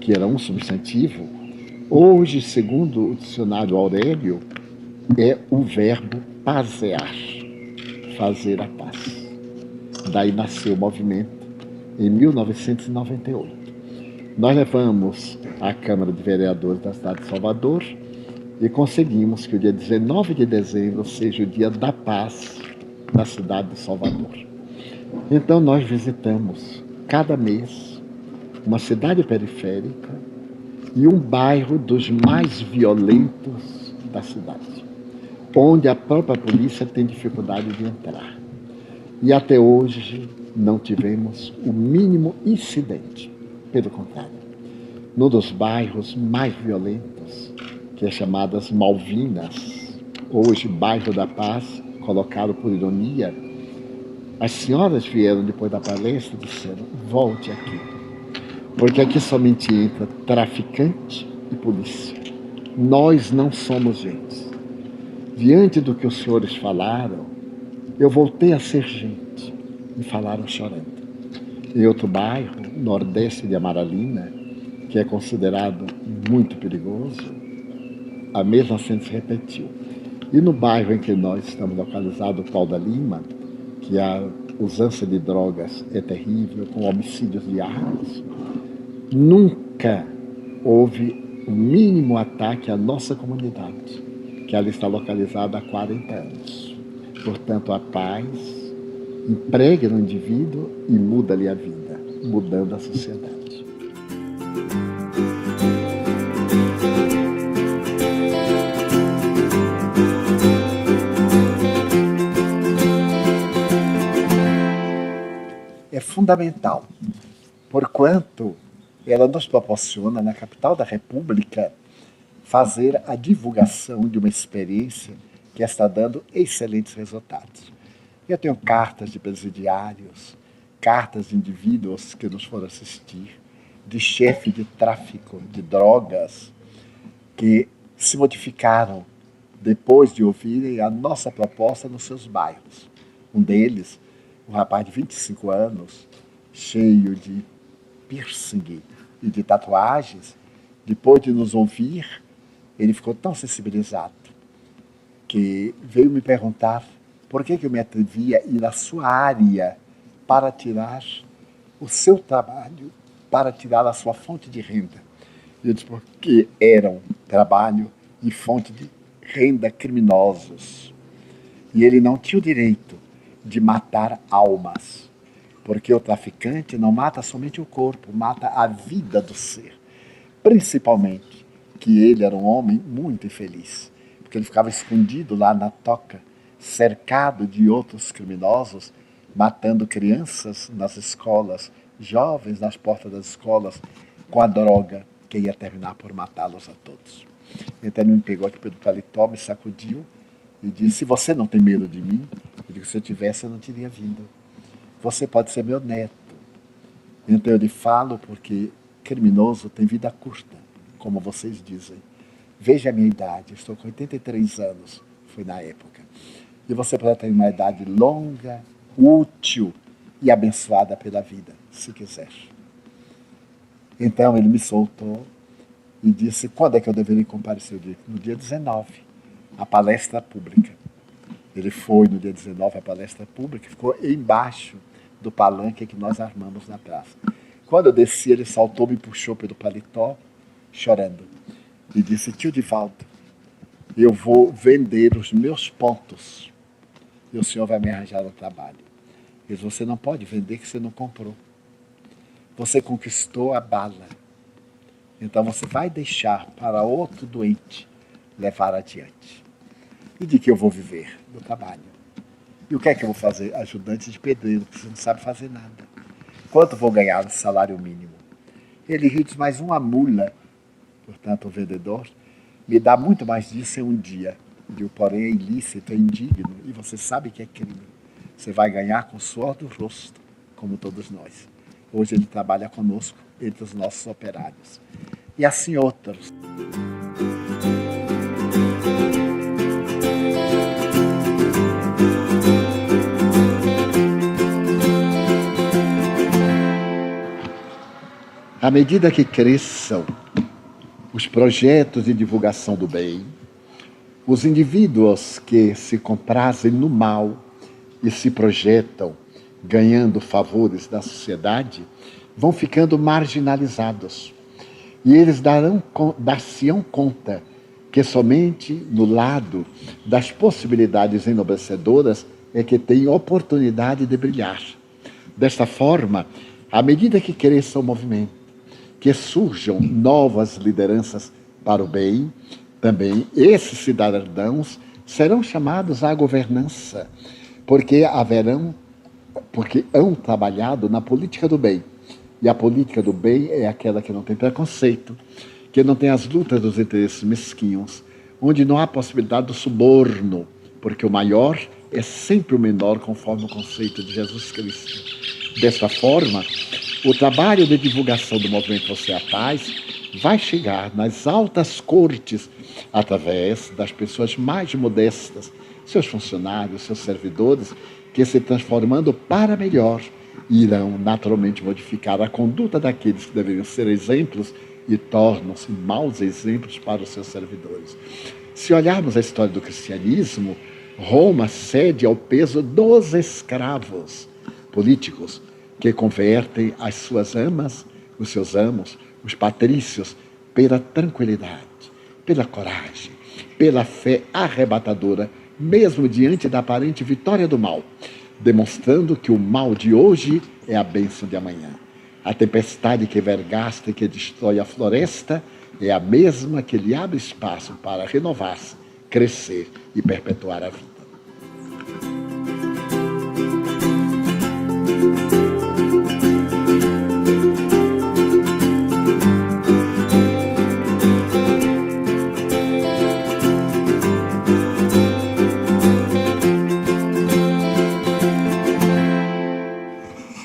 que era um substantivo, hoje, segundo o dicionário Aurélio, é o verbo pasear, fazer a paz. Daí nasceu o movimento em 1998. Nós levamos à Câmara de Vereadores da cidade de Salvador e conseguimos que o dia 19 de dezembro seja o dia da paz na cidade de Salvador. Então nós visitamos cada mês uma cidade periférica e um bairro dos mais violentos da cidade, onde a própria polícia tem dificuldade de entrar. E até hoje não tivemos o mínimo incidente. Pelo contrário, num dos bairros mais violentos, que é chamadas Malvinas, hoje bairro da Paz, colocado por ironia, as senhoras vieram depois da palestra e disseram: volte aqui, porque aqui somente entra traficante e polícia. Nós não somos gente. Diante do que os senhores falaram, eu voltei a ser gente. E falaram chorando. Em outro bairro, nordeste de Amaralina, que é considerado muito perigoso, a mesma cena se repetiu. E no bairro em que nós estamos localizados, o Pau da Lima, que a usança de drogas é terrível, com homicídios diários, nunca houve o mínimo ataque à nossa comunidade, que ela está localizada há 40 anos. Portanto, a paz impregna no indivíduo e muda-lhe a vida, mudando a sociedade. É fundamental, porquanto ela nos proporciona, na capital da República, fazer a divulgação de uma experiência que está dando excelentes resultados. Eu tenho cartas de presidiários, cartas de indivíduos que nos foram assistir, de chefe de tráfico de drogas, que se modificaram depois de ouvirem a nossa proposta nos seus bairros. Um deles, um rapaz de 25 anos, cheio de piercing e de tatuagens, depois de nos ouvir, ele ficou tão sensibilizado que veio me perguntar por que eu me atrevia a ir na sua área para tirar o seu trabalho, para tirar a sua fonte de renda. Eu disse porque era um trabalho e fonte de renda criminosos. E ele não tinha o direito de matar almas, porque o traficante não mata somente o corpo, mata a vida do ser. Principalmente que ele era um homem muito infeliz, porque ele ficava escondido lá na toca, cercado de outros criminosos, matando crianças nas escolas, jovens nas portas das escolas, com a droga que ia terminar por matá-los a todos. Então ele me pegou aqui pelo paletó, me sacudiu e disse: se você não tem medo de mim, eu digo, se eu tivesse eu não teria vindo. Você pode ser meu neto. Então eu lhe falo porque criminoso tem vida curta, como vocês dizem. Veja a minha idade, estou com 83 anos, foi na época. E você pode ter uma idade longa, útil e abençoada pela vida, se quiser. Então ele me soltou e disse quando é que eu deveria comparecer. No dia 19, a palestra pública. Ele foi no dia 19 à palestra pública, ficou embaixo do palanque que nós armamos na praça. Quando eu desci, ele saltou, me puxou pelo paletó, chorando, e disse: tio Divaldo, eu vou vender os meus pontos e o senhor vai me arranjar um trabalho. Ele disse: você não pode vender que você não comprou. Você conquistou a bala. Então você vai deixar para outro doente levar adiante. E de que eu vou viver? Do trabalho. E o que é que eu vou fazer? Ajudante de pedreiro, porque você não sabe fazer nada. Quanto vou ganhar no salário mínimo? Ele riu e disse: mais uma mula, portanto o vendedor, me dá muito mais disso em um dia. Eu, porém, é ilícito, é indigno, e você sabe que é crime. Você vai ganhar com o suor do rosto, como todos nós. Hoje ele trabalha conosco, entre os nossos operários. E assim outros. À medida que cresçam os projetos de divulgação do bem, os indivíduos que se comprazem no mal e se projetam ganhando favores da sociedade vão ficando marginalizados. E eles dar-se-ão conta que somente no lado das possibilidades enobrecedoras é que tem oportunidade de brilhar. Desta forma, à medida que cresça o movimento, que surjam novas lideranças para o bem, também esses cidadãos serão chamados à governança, porque hão trabalhado na política do bem. E a política do bem é aquela que não tem preconceito, que não tem as lutas dos interesses mesquinhos, onde não há possibilidade do suborno, porque o maior é sempre o menor, conforme o conceito de Jesus Cristo. Desta forma, o trabalho de divulgação do movimento Você é a Paz vai chegar nas altas cortes através das pessoas mais modestas, seus funcionários, seus servidores, que se transformando para melhor, irão naturalmente modificar a conduta daqueles que deveriam ser exemplos e tornam-se maus exemplos para os seus servidores. Se olharmos a história do cristianismo, Roma cede ao peso dos escravos políticos que convertem as suas amas, os seus amos, os patrícios, pela tranquilidade, pela coragem, pela fé arrebatadora, mesmo diante da aparente vitória do mal, demonstrando que o mal de hoje é a bênção de amanhã. A tempestade que vergasta e que destrói a floresta é a mesma que lhe abre espaço para renovar-se, crescer e perpetuar a vida.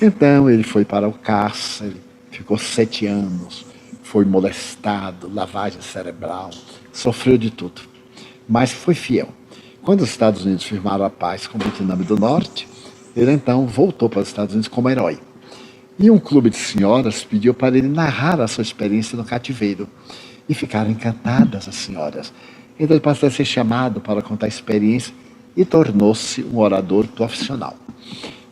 Então ele foi para o cárcere, ficou 7 anos, foi molestado, lavagem cerebral, sofreu de tudo, mas foi fiel. Quando os Estados Unidos firmaram a paz com o Vietnã do Norte, ele então voltou para os Estados Unidos como herói. E um clube de senhoras pediu para ele narrar a sua experiência no cativeiro. E ficaram encantadas as senhoras. Então ele passou a ser chamado para contar a experiência e tornou-se um orador profissional.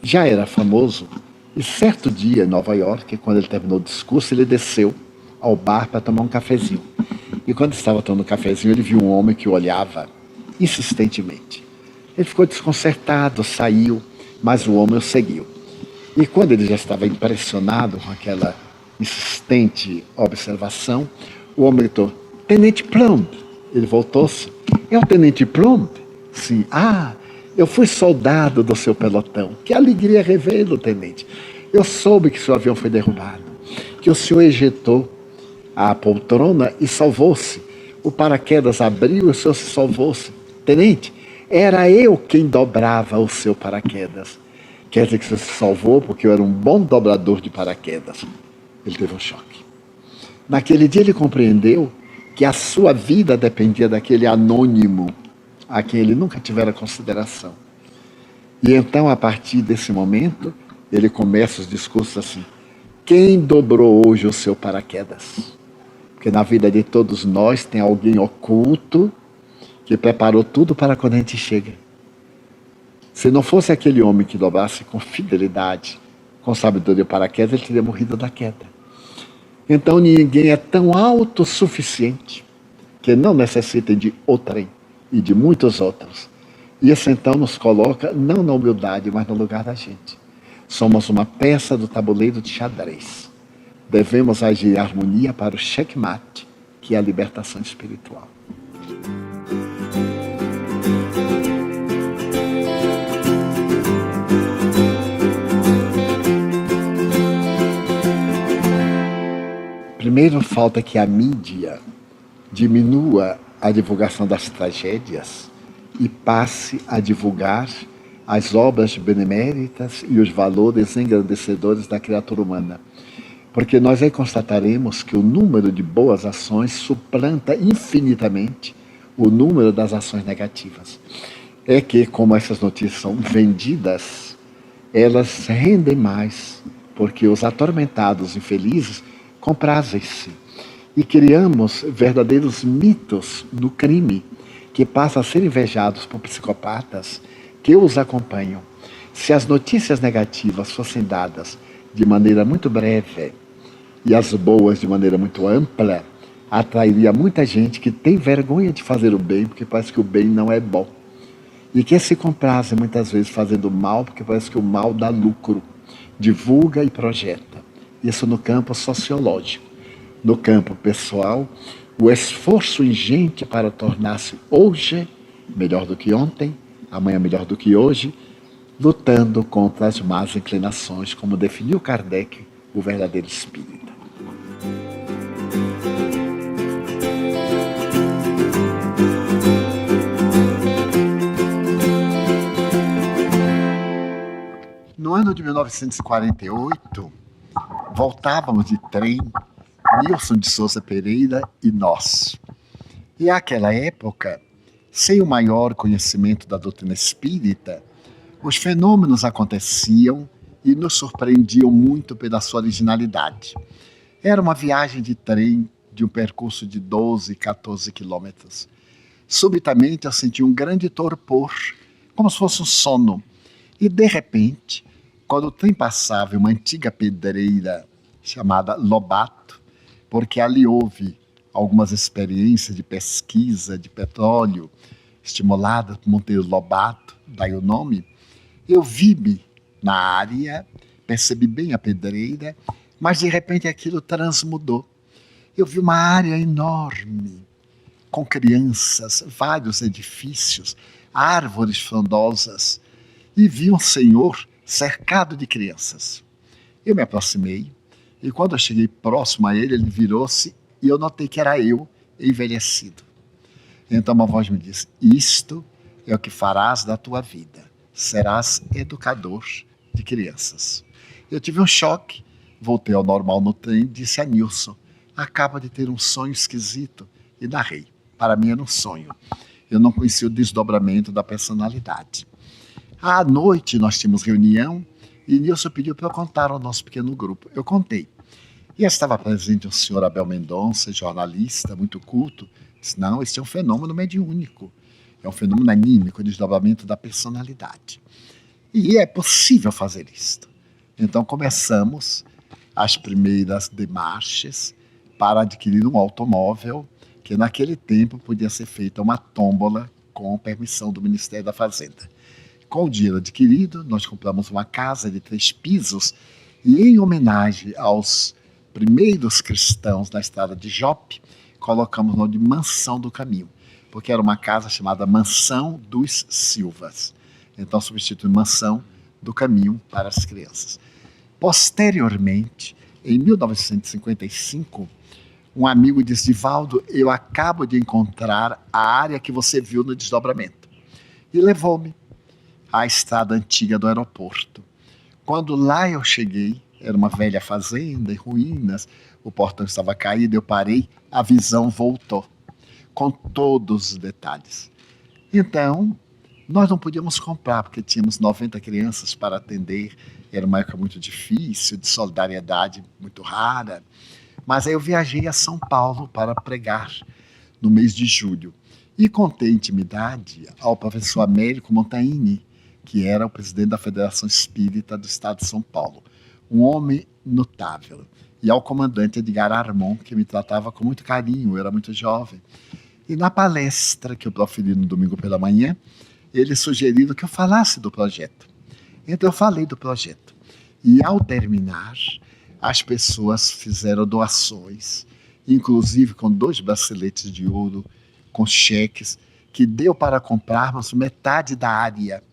Já era famoso. E certo dia, em Nova York, quando ele terminou o discurso, ele desceu ao bar para tomar um cafezinho. E quando estava tomando um cafezinho, ele viu um homem que o olhava insistentemente. Ele ficou desconcertado, saiu, mas o homem o seguiu. E quando ele já estava impressionado com aquela insistente observação, o homem gritou: Tenente Plumb. Ele voltou-se: É o Tenente Plumb? Sim. Ah, eu fui soldado do seu pelotão. Que alegria revê-lo, tenente. Eu soube que seu avião foi derrubado, que o senhor ejetou a poltrona e salvou-se. O paraquedas abriu e o senhor se salvou-se. Tenente, era eu quem dobrava o seu paraquedas. Quer dizer que você se salvou porque eu era um bom dobrador de paraquedas. Ele teve um choque. Naquele dia ele compreendeu que a sua vida dependia daquele anônimo a quem ele nunca tivera consideração. E então, a partir desse momento, ele começa os discursos assim: quem dobrou hoje o seu paraquedas? Porque na vida de todos nós tem alguém oculto que preparou tudo para quando a gente chega. Se não fosse aquele homem que dobrasse com fidelidade, com sabedoria o paraquedas, ele teria morrido da queda. Então ninguém é tão autossuficiente que não necessita de outrem e de muitos outros. E isso então nos coloca não na humildade, mas no lugar da gente. Somos uma peça do tabuleiro de xadrez. Devemos agir em harmonia para o checkmate, que é a libertação espiritual. Primeiro, falta que a mídia diminua a divulgação das tragédias e passe a divulgar as obras beneméritas e os valores engrandecedores da criatura humana. Porque nós aí constataremos que o número de boas ações suplanta infinitamente o número das ações negativas. É que, como essas notícias são vendidas, elas rendem mais, porque os atormentados infelizes comprazem-se. E criamos verdadeiros mitos no crime, que passam a ser invejados por psicopatas que os acompanham. Se as notícias negativas fossem dadas de maneira muito breve e as boas de maneira muito ampla, atrairia muita gente que tem vergonha de fazer o bem, porque parece que o bem não é bom. E que se comprazem muitas vezes fazendo mal, porque parece que o mal dá lucro. Divulga e projeta. Isso no campo sociológico. No campo pessoal, o esforço ingente para tornar-se hoje melhor do que ontem, amanhã melhor do que hoje, lutando contra as más inclinações, como definiu Kardec, o verdadeiro espírita. No ano de 1948, voltávamos de trem, Nilson de Souza Pereira e nós. E àquela época, sem o maior conhecimento da doutrina espírita, os fenômenos aconteciam e nos surpreendiam muito pela sua originalidade. Era uma viagem de trem de um percurso de 12, 14 quilômetros. Subitamente eu senti um grande torpor, como se fosse um sono. E de repente, quando o trem passava em uma antiga pedreira chamada Lobato, porque ali houve algumas experiências de pesquisa de petróleo estimuladas por Monteiro Lobato, daí o nome, eu vi-me na área, percebi bem a pedreira, mas de repente aquilo transmudou. Eu vi uma área enorme, com crianças, vários edifícios, árvores frondosas, e vi um senhor cercado de crianças. Eu me aproximei, e quando eu cheguei próximo a ele, ele virou-se e eu notei que era eu, envelhecido. Então uma voz me disse: isto é o que farás da tua vida. Serás educador de crianças. Eu tive um choque, voltei ao normal no trem, disse a Nilson: acaba de ter um sonho esquisito, e narrei. Para mim era um sonho. Eu não conhecia o desdobramento da personalidade. À noite nós tínhamos reunião e Nilson pediu para eu contar ao nosso pequeno grupo. Eu contei. E estava presente o senhor Abel Mendonça, jornalista, muito culto. Disse: não, esse é um fenômeno mediúnico. É um fenômeno anímico, desdobramento da personalidade. E é possível fazer isto. Então começamos as primeiras demarches para adquirir um automóvel, que naquele tempo podia ser feita uma tômbola com permissão do Ministério da Fazenda. Com o dinheiro adquirido, nós compramos uma casa de 3 pisos e, em homenagem aos primeiros cristãos na estrada de Jope, colocamos o nome de Mansão do Caminho, porque era uma casa chamada Mansão dos Silvas. Então substitui Mansão do Caminho para as crianças. Posteriormente, em 1955, um amigo disse: Divaldo, eu acabo de encontrar a área que você viu no desdobramento. E levou-me à estrada antiga do aeroporto. Quando lá eu cheguei, era uma velha fazenda em ruínas, o portão estava caído, eu parei, a visão voltou, com todos os detalhes. Então, nós não podíamos comprar, porque tínhamos 90 crianças para atender, era uma época muito difícil, de solidariedade muito rara. Mas aí eu viajei a São Paulo para pregar no mês de julho e contei intimidade ao professor Américo Montaini, que era o presidente da Federação Espírita do Estado de São Paulo, um homem notável, e ao comandante Edgar Armon, que me tratava com muito carinho, eu era muito jovem. E na palestra que eu proferi no domingo pela manhã, eles sugeriram que eu falasse do projeto. Então eu falei do projeto. E ao terminar, as pessoas fizeram doações, inclusive com 2 braceletes de ouro, com cheques, que deu para comprarmos metade da área.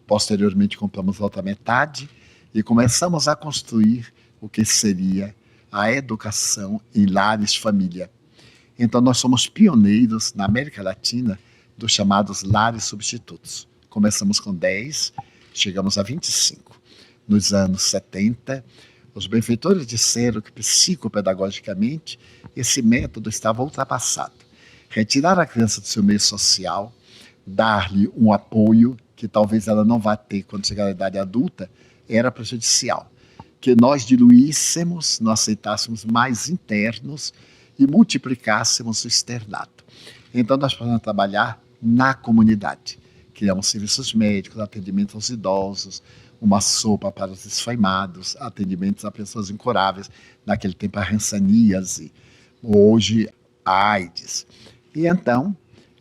Posteriormente compramos a outra metade e começamos a construir o que seria a educação em lares família. Então nós somos pioneiros na América Latina dos chamados lares substitutos. Começamos com 10, chegamos a 25. Nos anos 70, os benfeitores disseram que psicopedagogicamente esse método estava ultrapassado. Retirar a criança do seu meio social, dar-lhe um apoio que talvez ela não vá ter quando chegar à idade adulta, era prejudicial. que nós diluíssemos, nós aceitássemos mais internos e multiplicássemos o externato. Então nós precisamos trabalhar na comunidade. Criamos serviços médicos, atendimento aos idosos, uma sopa para os desfaimados, atendimentos a pessoas incuráveis, naquele tempo a hanseníase, hoje a AIDS. E então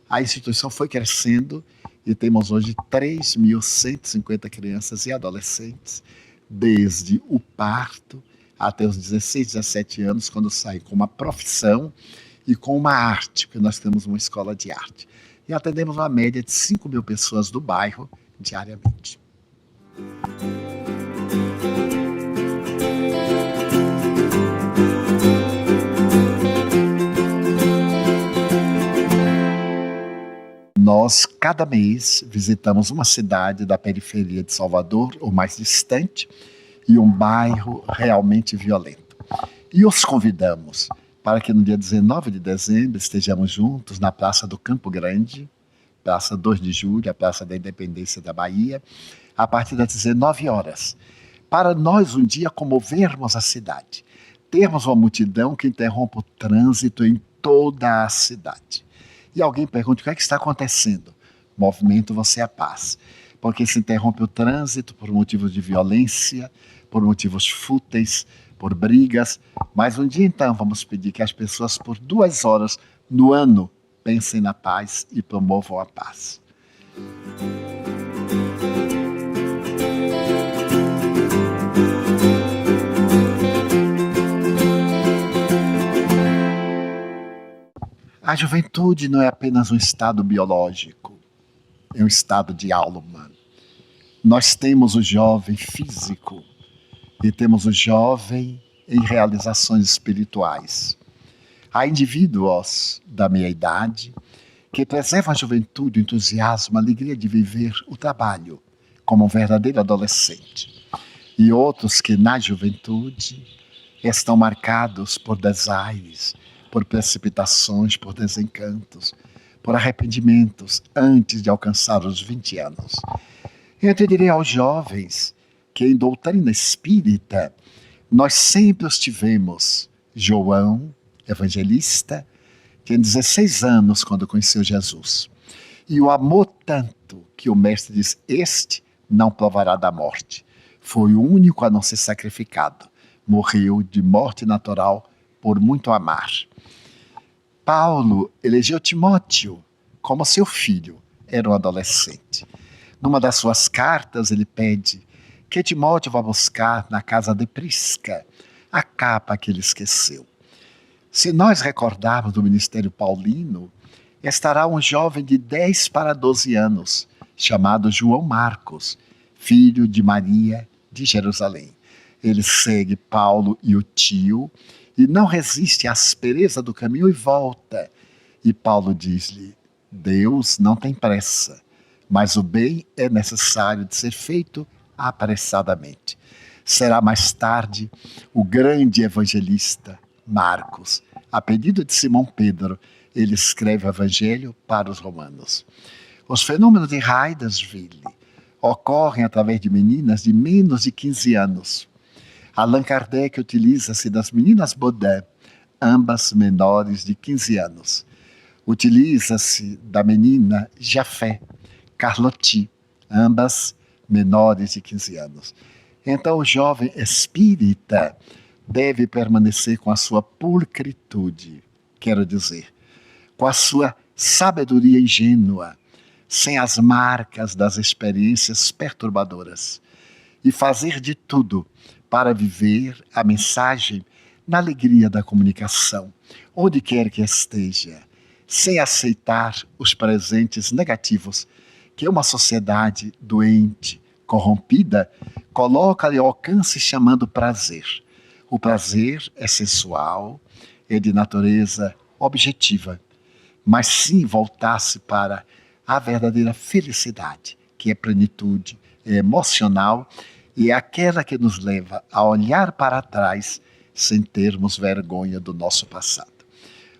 a instituição foi crescendo e temos hoje 3.150 crianças e adolescentes, desde o parto até os 16, 17 anos, quando saem com uma profissão e com uma arte, porque nós temos uma escola de arte. E atendemos uma média de 5.000 pessoas do bairro diariamente. Nós, cada mês, visitamos uma cidade da periferia de Salvador, ou mais distante, e um bairro realmente violento. E os convidamos para que no dia 19 de dezembro estejamos juntos na Praça do Campo Grande, Praça 2 de Julho, a Praça da Independência da Bahia, a partir das 19 horas, para nós um dia comovermos a cidade, termos uma multidão que interrompa o trânsito em toda a cidade. E alguém pergunta: o que é que está acontecendo? Movimento Você é a Paz. Porque se interrompe o trânsito por motivos de violência, por motivos fúteis, por brigas. Mas um dia então vamos pedir que as pessoas por 2 horas no ano pensem na paz e promovam a paz. A juventude não é apenas um estado biológico, é um estado de alma. Nós temos o jovem físico e temos o jovem em realizações espirituais. Há indivíduos da minha idade que preservam a juventude, o entusiasmo, a alegria de viver o trabalho como um verdadeiro adolescente. E outros que na juventude estão marcados por desaires, por precipitações, por desencantos, por arrependimentos antes de alcançar os 20 anos. Eu te direi aos jovens que em doutrina espírita nós sempre os tivemos. João, evangelista, tinha 16 anos quando conheceu Jesus. E o amou tanto que o mestre diz: este não provará da morte. Foi o único a não ser sacrificado. Morreu de morte natural por muito amar. Paulo elegeu Timóteo como seu filho, era um adolescente. Numa das suas cartas ele pede que Timóteo vá buscar na casa de Prisca a capa que ele esqueceu. Se nós recordarmos do ministério paulino, estará um jovem de 10 para 12 anos, chamado João Marcos, filho de Maria de Jerusalém. Ele segue Paulo e o tio, e não resiste à aspereza do caminho e volta. E Paulo diz-lhe: Deus não tem pressa, mas o bem é necessário de ser feito apressadamente. Será mais tarde o grande evangelista Marcos, a pedido de Simão Pedro, ele escreve o evangelho para os romanos. Os fenômenos de Haidersville ocorrem através de meninas de menos de 15 anos. Allan Kardec utiliza-se das meninas Baudin, ambas menores de 15 anos. Utiliza-se da menina Jafé, Carlotti, ambas menores de 15 anos. Então o jovem espírita deve permanecer com a sua pulcritude, quero dizer, com a sua sabedoria ingênua, sem as marcas das experiências perturbadoras, e fazer de tudo para viver a mensagem na alegria da comunicação, onde quer que esteja, sem aceitar os presentes negativos que uma sociedade doente, corrompida, coloca-lhe ao alcance chamando prazer. O prazer é sensual, é de natureza objetiva, mas sim voltar-se para a verdadeira felicidade, que é plenitude, é emocional, e é aquela que nos leva a olhar para trás sem termos vergonha do nosso passado.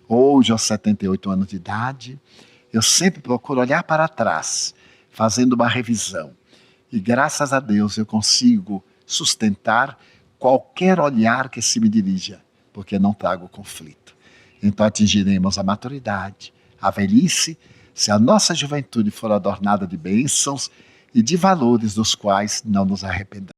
Hoje, aos 78 anos de idade, eu sempre procuro olhar para trás, fazendo uma revisão. E graças a Deus eu consigo sustentar qualquer olhar que se me dirija, porque não trago conflito. Então atingiremos a maturidade, a velhice, se a nossa juventude for adornada de bênçãos e de valores dos quais não nos arrependamos.